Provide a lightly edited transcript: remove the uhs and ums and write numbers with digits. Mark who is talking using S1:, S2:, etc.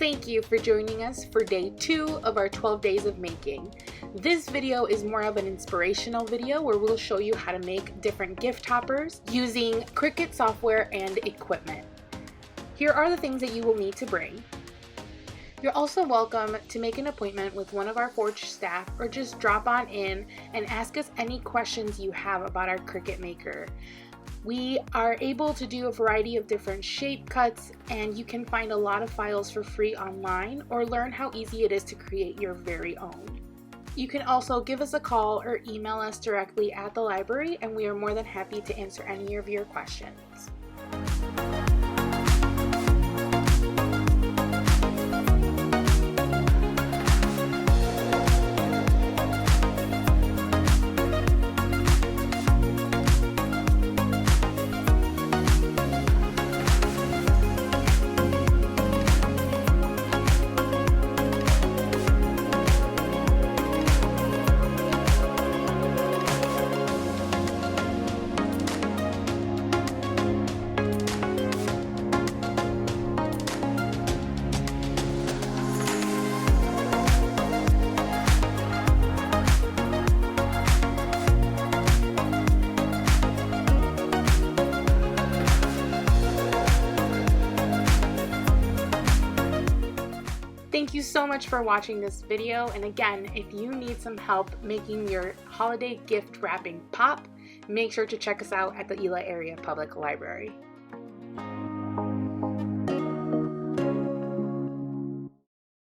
S1: Thank you for joining us for day 2 of our 12 days of making. This video is more of an inspirational video where we'll show you how to make different gift toppers using Cricut software and equipment. Here are the things that you will need to bring. You're also welcome to make an appointment with one of our Forge staff or just drop on in and ask us any questions you have about our Cricut Maker. We are able to do a variety of different shape cuts, and you can find a lot of files for free online or learn how easy it is to create your very own. You can also give us a call or email us directly at the library, and we are more than happy to answer any of your questions. Thank you so much for watching this video, and again, if you need some help making your holiday gift wrapping pop, make sure to check us out at the Ely Area Public Library.